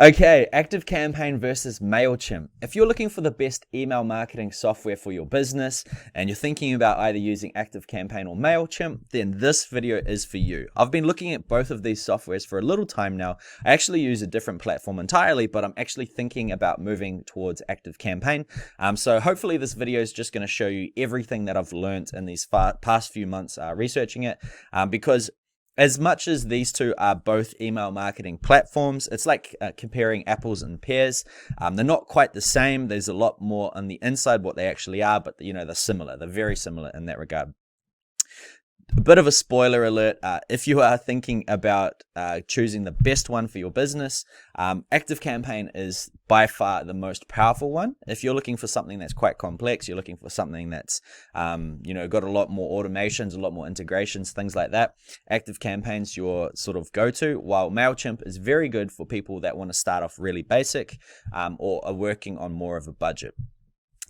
Okay, Activecampaign versus Mailchimp. If you're looking for the best email marketing software for your business and you're thinking about either using Activecampaign or Mailchimp, then this video is for you. I've been looking at both of these softwares for a little time now. I actually use a different platform entirely, but I'm actually thinking about moving towards Activecampaign. So hopefully this video is just going to show you everything that I've learned in these past few months researching it, because as much as these two are both email marketing platforms, it's like comparing apples and pears. They're not quite the same. There's a lot more on the inside what they actually are, but they're similar. They're very similar in that regard. A bit of a spoiler alert, if you are thinking about choosing the best one for your business, Activecampaign is by far the most powerful one. If you're looking for something that's quite complex, you're looking for something that's got a lot more automations, a lot more integrations, things like that, Activecampaign's your sort of go-to, while Mailchimp is very good for people that want to start off really basic or are working on more of a budget.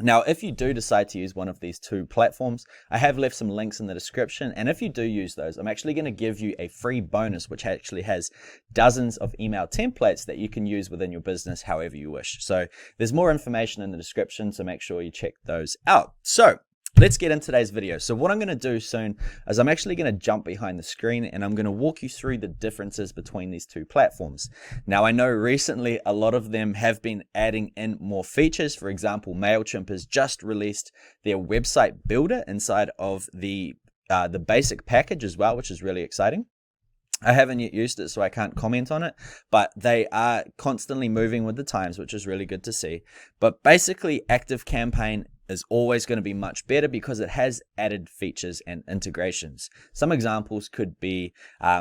Now, if you do decide to use one of these two platforms, I have left some links in the description, and if you do use those, I'm actually going to give you a free bonus which actually has dozens of email templates that you can use within your business however you wish. So there's more information in the description, so make sure you check those out. So let's get into today's video. So what I'm going to do soon is I'm actually going to jump behind the screen and I'm going to walk you through the differences between these two platforms. Now, I know recently a lot of them have been adding in more features. For example, Mailchimp has just released their website builder inside of the basic package as well, which is really exciting. I haven't yet used it, so I can't comment on it, but they are constantly moving with the times, which is really good to see. But basically, Activecampaign is always going to be much better because it has added features and integrations. Some examples could be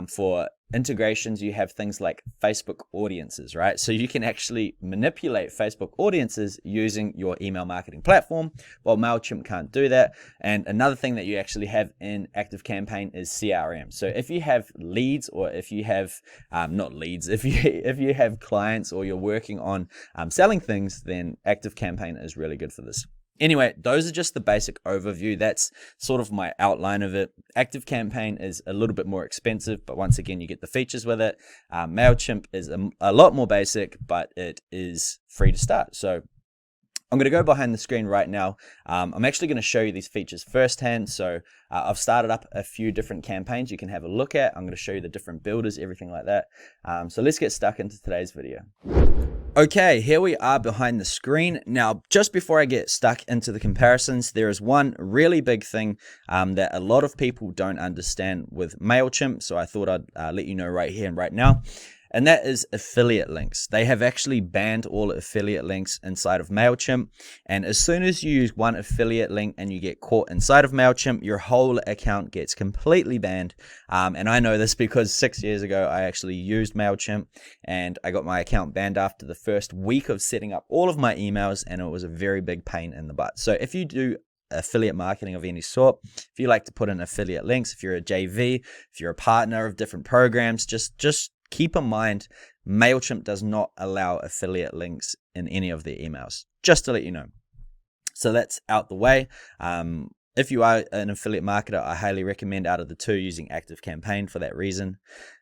for integrations, you have things like Facebook audiences, right? So you can actually manipulate Facebook audiences using your email marketing platform, while Mailchimp can't do that. And another thing that you actually have in Activecampaign is CRM. So if you have leads, or if you have not leads, if you have clients or you're working on selling things, then Activecampaign is really good for this. Anyway, those are just the basic overview. That's sort of my outline of it. Activecampaign is a little bit more expensive, but once again, you get the features with it. Mailchimp is a lot more basic, but it is free to start. So I'm going to go behind the screen right now. I'm actually going to show you these features firsthand. So I've started up a few different campaigns you can have a look at. I'm going to show you the different builders, everything like that. So let's get stuck into today's video. Okay, here we are behind the screen. Now, just before I get stuck into the comparisons, there is one really big thing that a lot of people don't understand with Mailchimp. So I thought I'd let you know right here and right now. And that is affiliate links. They have actually banned all affiliate links inside of Mailchimp. And as soon as you use one affiliate link and you get caught inside of Mailchimp, your whole account gets completely banned. And I know this because 6 years ago, I actually used Mailchimp and I got my account banned after the first week of setting up all of my emails. And it was a very big pain in the butt. So if you do affiliate marketing of any sort, if you like to put in affiliate links, if you're a JV, if you're a partner of different programs, just keep in mind, Mailchimp does not allow affiliate links in any of their emails, just to let you know. So that's out the way. If you are an affiliate marketer, I highly recommend out of the two using Activecampaign for that reason.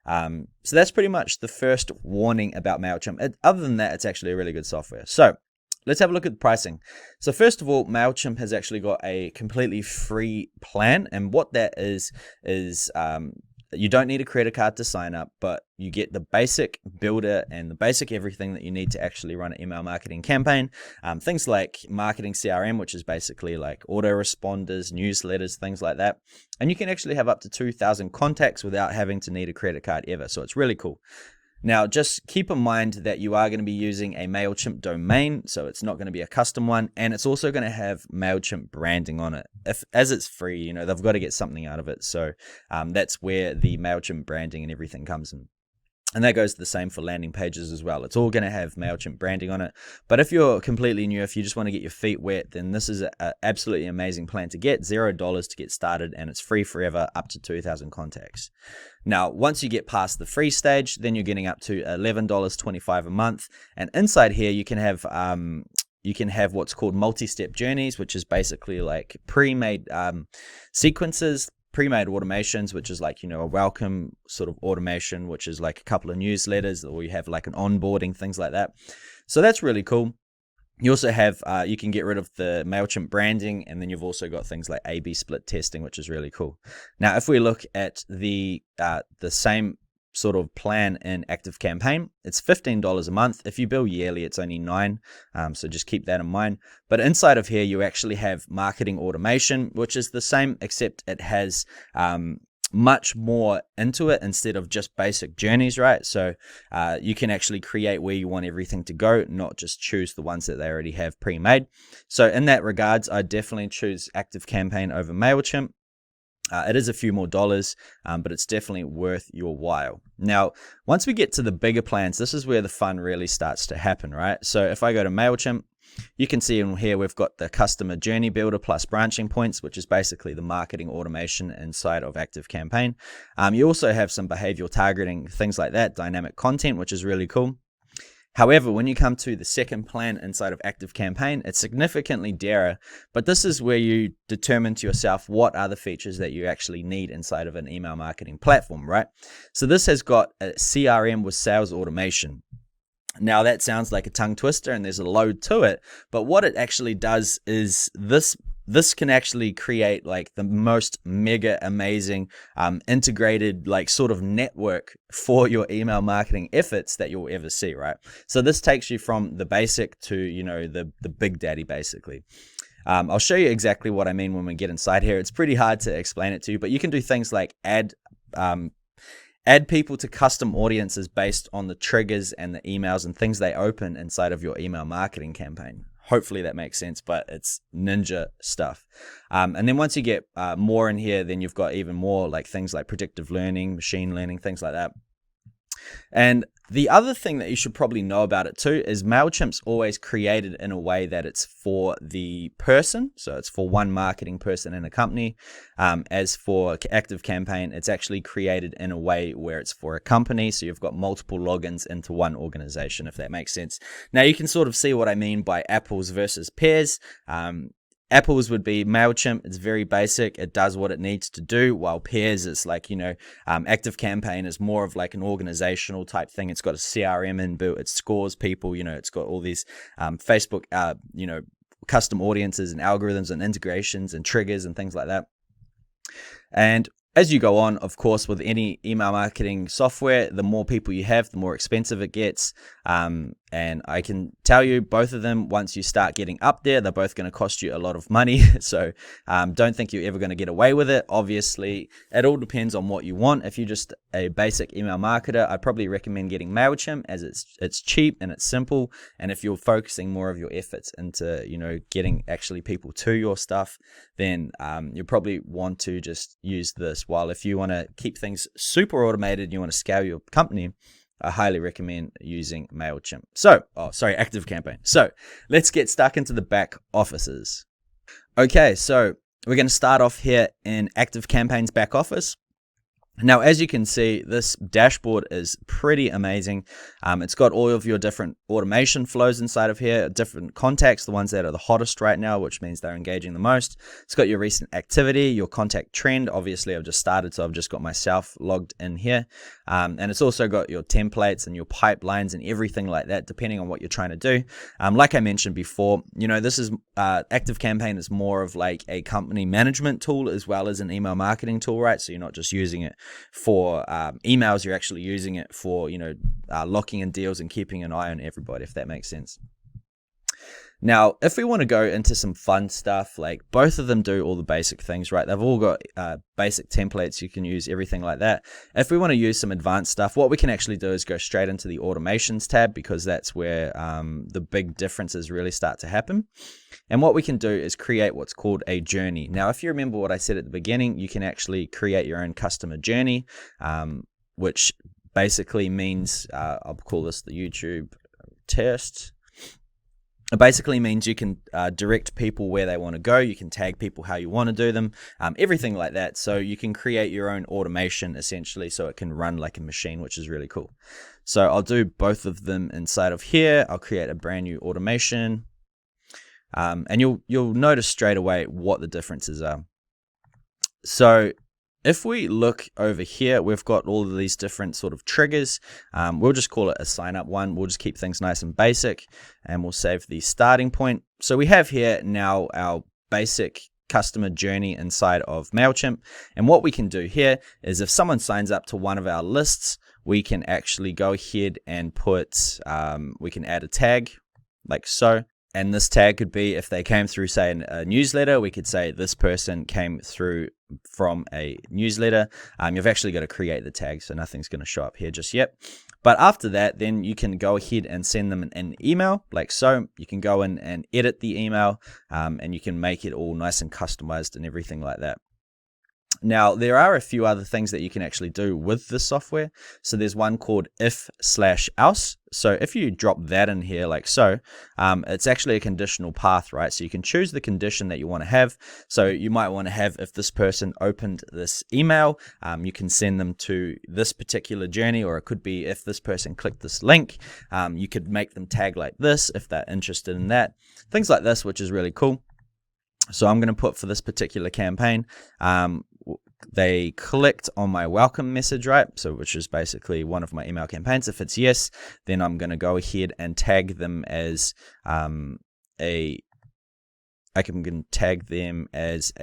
So that's pretty much the first warning about Mailchimp. Other than that, it's actually a really good software. So let's have a look at the pricing. So first of all, Mailchimp has actually got a completely free plan. And what that is you don't need a credit card to sign up, but you get the basic builder and the basic everything that you need to actually run an email marketing campaign. Things like marketing CRM, which is basically like autoresponders, newsletters, things like that. And you can actually have up to 2,000 contacts without having to need a credit card ever. So it's really cool. Now, just keep in mind that you are going to be using a Mailchimp domain, so it's not going to be a custom one, and it's also going to have Mailchimp branding on it. As it's free, they've got to get something out of it, so that's where the Mailchimp branding and everything comes in. And that goes the same for landing pages as well. It's all going to have Mailchimp branding on it. But if you're completely new, if you just want to get your feet wet, then this is an absolutely amazing plan to get. $0 to get started, and it's free forever up to 2,000 contacts. Now, once you get past the free stage, then you're getting up to $11.25 a month. And inside here, you can have what's called multi-step journeys, which is basically like pre-made sequences pre-made automations, which is like, a welcome sort of automation, which is like a couple of newsletters, or you have like an onboarding, things like that. So that's really cool. You also have, you can get rid of the Mailchimp branding, and then you've also got things like A/B split testing, which is really cool. Now, if we look at the same sort of plan in Activecampaign, it's $15 a month. If you bill yearly, it's only $9. So just keep that in mind. But inside of here, you actually have marketing automation, which is the same, except it has much more into it instead of just basic journeys, right? So you can actually create where you want everything to go, not just choose the ones that they already have pre-made. So in that regards, I definitely choose Activecampaign over Mailchimp. It is a few more dollars, but it's definitely worth your while. Now, once we get to the bigger plans, this is where the fun really starts to happen, right? So if I go to Mailchimp, you can see in here we've got the customer journey builder plus branching points, which is basically the marketing automation inside of Activecampaign. You also have some behavioral targeting, things like that, dynamic content, which is really cool. However, when you come to the second plan inside of Activecampaign, it's significantly dearer, but this is where you determine to yourself what are the features that you actually need inside of an email marketing platform, right? So this has got a CRM with sales automation. Now that sounds like a tongue twister and there's a load to it, but what it actually does is this can actually create like the most mega amazing integrated like sort of network for your email marketing efforts that you'll ever see, right? So this takes you from the basic to, the big daddy basically. I'll show you exactly what I mean when we get inside here. It's pretty hard to explain it to you, but you can do things like add people to custom audiences based on the triggers and the emails and things they open inside of your email marketing campaign. Hopefully that makes sense, but it's ninja stuff. And then once you get more in here, then you've got even more like things like predictive learning, machine learning, things like that. And the other thing that you should probably know about it too is Mailchimp's always created in a way that it's for the person. So it's for one marketing person in a company. As for Activecampaign, it's actually created in a way where it's for a company. So you've got multiple logins into one organization, if that makes sense. Now you can sort of see what I mean by apples versus pears. Apples would be Mailchimp. It's very basic. It does what it needs to do, while Pairs is like, Activecampaign is more of like an organizational type thing. It's got a CRM inbuilt. It scores people, it's got all these Facebook, custom audiences and algorithms and integrations and triggers and things like that. And as you go on, of course, with any email marketing software, the more people you have, the more expensive it gets. And I can tell you, both of them, once you start getting up there, they're both going to cost you a lot of money. So don't think you're ever going to get away with it. Obviously, it all depends on what you want. If you're just a basic email marketer, I'd probably recommend getting Mailchimp, as it's cheap and it's simple. And if you're focusing more of your efforts into, getting actually people to your stuff, then you probably want to just use this. While if you want to keep things super automated, you want to scale your company, I highly recommend using Mailchimp. Activecampaign. So let's get stuck into the back offices. Okay, so we're going to start off here in Activecampaign's back office. Now, as you can see, this dashboard is pretty amazing. It's got all of your different automation flows inside of here, different contacts, the ones that are the hottest right now, which means they're engaging the most. It's got your recent activity, your contact trend. Obviously, I've just started, so I've just got myself logged in here. And it's also got your templates and your pipelines and everything like that, depending on what you're trying to do. Like I mentioned before, this is Activecampaign is more of like a company management tool as well as an email marketing tool, right? So you're not just using it for emails, you're actually using it for locking in deals and keeping an eye on everybody, if that makes sense. Now, if we want to go into some fun stuff, like both of them do all the basic things, right? They've all got basic templates you can use, everything like that. If we want to use some advanced stuff, what we can actually do is go straight into the automations tab, because that's where the big differences really start to happen. And what we can do is create what's called a journey. Now, if you remember what I said at the beginning, you can actually create your own customer journey, which basically means, I'll call this the YouTube test. It basically means you can direct people where they want to go. You can tag people how you want to do them, everything like that. So you can create your own automation essentially, so it can run like a machine, which is really cool. So I'll do both of them inside of here. I'll create a brand new automation, and you'll notice straight away what the differences are. So if we look over here, we've got all of these different sort of triggers. We'll just call it a sign up one. We'll just keep things nice and basic, and we'll save the starting point. So we have here now our basic customer journey inside of Mailchimp. And what we can do here is if someone signs up to one of our lists, we can actually go ahead and put, we can add a tag like so. And this tag could be if they came through, say, a newsletter, we could say this person came through from a newsletter. You've actually got to create the tag, so nothing's going to show up here just yet. But after that, then you can go ahead and send them an email like so. You can go in and edit the email, and you can make it all nice and customized and everything like that. Now, there are a few other things that you can actually do with this software. So there's one called if/else. So if you drop that in here like so, it's actually a conditional path, right? So you can choose the condition that you want to have. So you might want to have, if this person opened this email, you can send them to this particular journey, or it could be if this person clicked this link, you could make them tag like this if they're interested in that. Things like this, which is really cool. So I'm going to put for this particular campaign, they clicked on my welcome message, right? So which is basically one of my email campaigns. If it's yes, then I'm going to go ahead and tag them as I can tag them as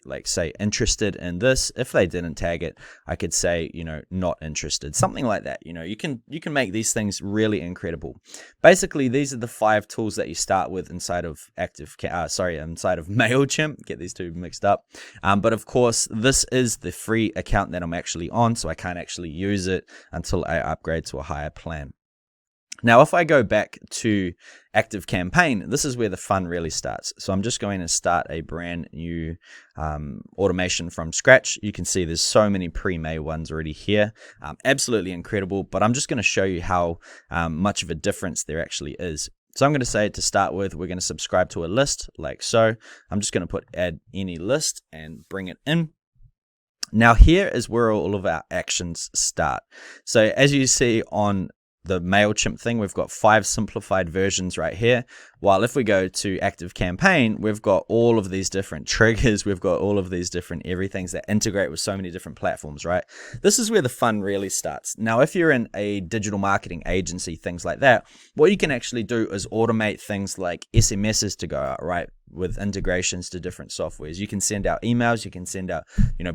like say interested in this. If they didn't tag it, I could say, not interested, something like that. You can make these things really incredible. Basically, these are the 5 tools that you start with inside of inside of Mailchimp. Get these two mixed up. But of course, this is the free account that I'm actually on, so I can't actually use it until I upgrade to a higher plan. Now, if I go back to Activecampaign, this is where the fun really starts. So I'm just going to start a brand new automation from scratch. You can see there's so many pre-made ones already here. Absolutely incredible, but I'm just going to show you how much of a difference there actually is. So I'm going to say to start with, we're going to subscribe to a list like so. I'm just going to put add any list and bring it in. Now here is where all of our actions start. So as you see on the Mailchimp thing, we've got 5 simplified versions right here. While if we go to Activecampaign, we've got all of these different triggers. We've got all of these different everythings that integrate with so many different platforms, right? This is where the fun really starts. Now, if you're in a digital marketing agency, things like that, what you can actually do is automate things like SMSs to go out, right? With integrations to different softwares. You can send out emails, you can send out,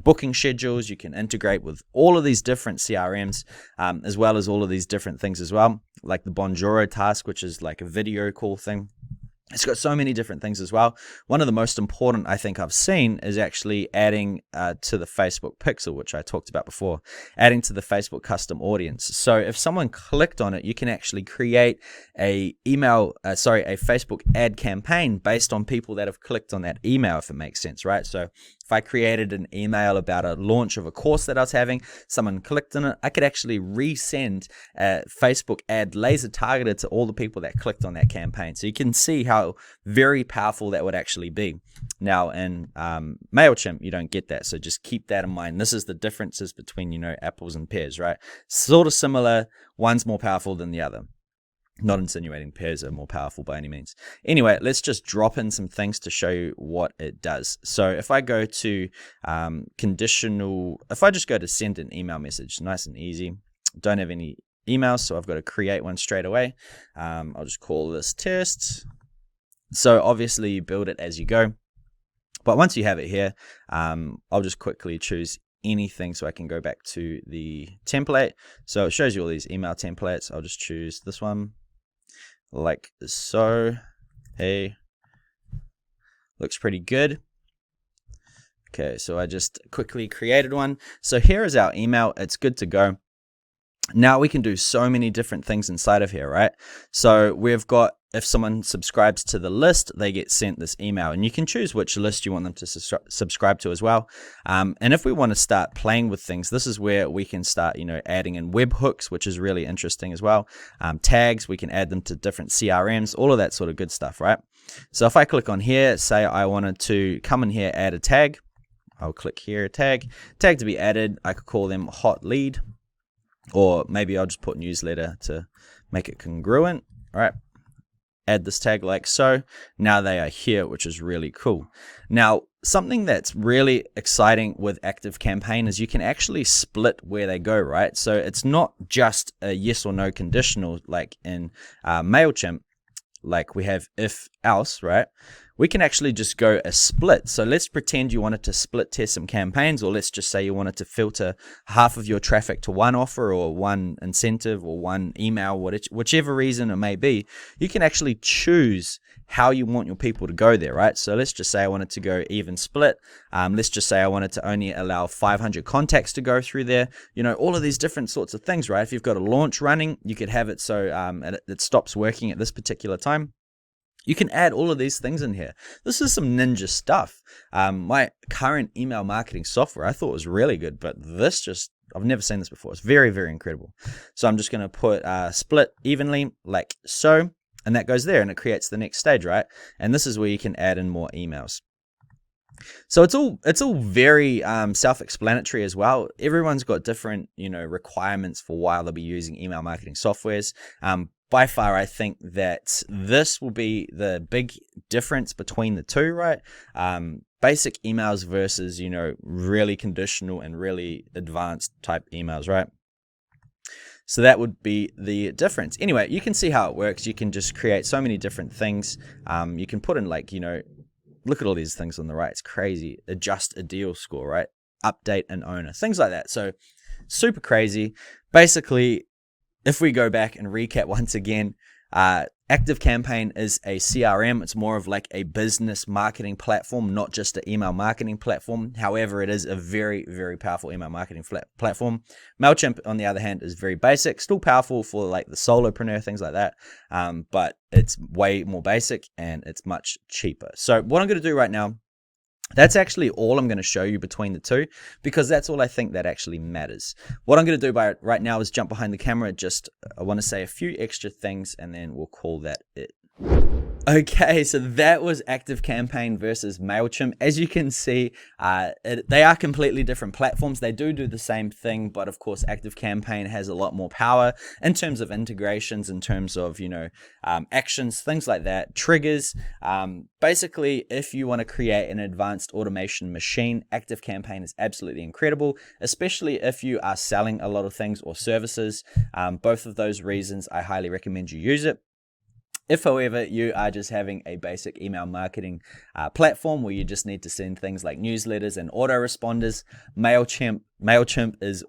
booking schedules, you can integrate with all of these different CRMs, as well as all of these different things as well, like the Bonjoro task, which is like a video call thing. It's got so many different things as well. One of the most important I think I've seen is actually adding to the Facebook pixel, which I talked about before, adding to the Facebook custom audience. So if someone clicked on it, you can actually create a Facebook ad campaign based on people that have clicked on that email, if it makes sense, right? So if I created an email about a launch of a course that I was having, someone clicked on it, I could actually resend a Facebook ad laser targeted to all the people that clicked on that campaign. So you can see how very powerful that would actually be. Now in Mailchimp, you don't get that. So just keep that in mind. This is the differences between, apples and pears, right? Sort of similar. One's more powerful than the other. Not insinuating pears are more powerful by any means. Anyway, let's just drop in some things to show you what it does. So if I go to if I just go to send an email message, nice and easy. Don't have any emails, so I've got to create one straight away. I'll just call this test. So obviously you build it as you go. But once you have it here, I'll just quickly choose anything so I can go back to the template. So it shows you all these email templates. I'll just choose this one like so. Hey, looks pretty good. Okay, so I just quickly created one. So here is our email. It's good to go. Now we can do so many different things inside of here, right? So we've got, if someone subscribes to the list, they get sent this email, and you can choose which list you want them to subscribe to as well. And if we want to start playing with things, this is where we can start, adding in webhooks, which is really interesting as well. Tags, we can add them to different CRMs, all of that sort of good stuff, right? So if I click on here, say I wanted to come in here, add a tag, I'll click here, tag to be added. I could call them hot lead, or maybe I'll just put newsletter to make it congruent. All right. add this tag like so. Now they are here, which is really cool. Now, something that's really exciting with Activecampaign is you can actually split where they go, right? So it's not just a yes or no conditional like in Mailchimp, like we have if else, right? We can actually just go a split. So let's pretend you wanted to split test some campaigns, or let's just say you wanted to filter half of your traffic to one offer or one incentive or one email, whichever reason it may be. You can actually choose how you want your people to go there, right? So let's just say I wanted to go even split. Let's just say I wanted to only allow 500 contacts to go through there. You know, all of these different sorts of things, right? If you've got a launch running, you could have it so it stops working at this particular time. You can add all of these things in here. This is some ninja stuff. My current email marketing software I thought was really good, but this just, I've never seen this before. It's very, very incredible. So I'm just going to put split evenly like so, and that goes there and it creates the next stage, right? And this is where you can add in more emails. So it's all very self-explanatory as well. Everyone's got different, requirements for why they'll be using email marketing softwares. By far, I think that this will be the big difference between the two, right? Basic emails versus, really conditional and really advanced type emails, right? So that would be the difference. Anyway, you can see how it works. You can just create so many different things. You can put in like, look at all these things on the right. It's crazy. Adjust a deal score, right? Update an owner, things like that. So super crazy. Basically, if we go back and recap once again, Activecampaign is a CRM. It's more of like a business marketing platform, not just an email marketing platform. However, it is a very, very powerful email marketing platform. Mailchimp, on the other hand, is very basic, still powerful for like the solopreneur, things like that. But it's way more basic and it's much cheaper. So what I'm going to do right now, that's actually all I'm going to show you between the two, because that's all I think that actually matters. What I'm going to do right now is jump behind the camera. I want to say a few extra things and then we'll call that it. Okay, so that was Activecampaign versus Mailchimp. As you can see, they are completely different platforms. They do the same thing, but of course, Activecampaign has a lot more power in terms of integrations, in terms of, actions, things like that, triggers. Basically, if you want to create an advanced automation machine, Activecampaign is absolutely incredible, especially if you are selling a lot of things or services. Both of those reasons, I highly recommend you use it. If, however, you are just having a basic email marketing platform where you just need to send things like newsletters and autoresponders, Mailchimp is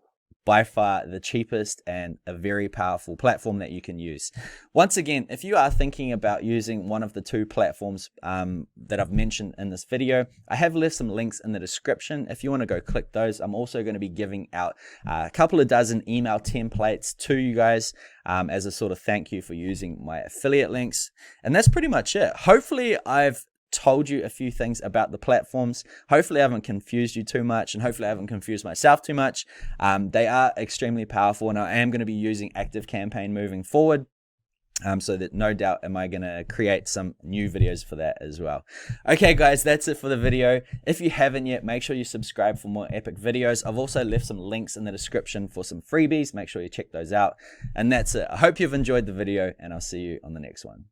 by far the cheapest and a very powerful platform that you can use. Once again, if you are thinking about using one of the two platforms that I've mentioned in this video, I have left some links in the description. If you want to go click those, I'm also going to be giving out a couple of dozen email templates to you guys as a sort of thank you for using my affiliate links. And that's pretty much it. Hopefully I've told you a few things about the platforms. Hopefully I haven't confused you too much, and hopefully I haven't confused myself too much. They are extremely powerful, and I am going to be using Activecampaign moving forward. So that no doubt am I going to create some new videos for that as well. Okay guys, that's it for the video. If you haven't yet, make sure you subscribe for more epic videos. I've also left some links in the description for some freebies. Make sure you check those out. And that's it. I hope you've enjoyed the video, and I'll see you on the next one.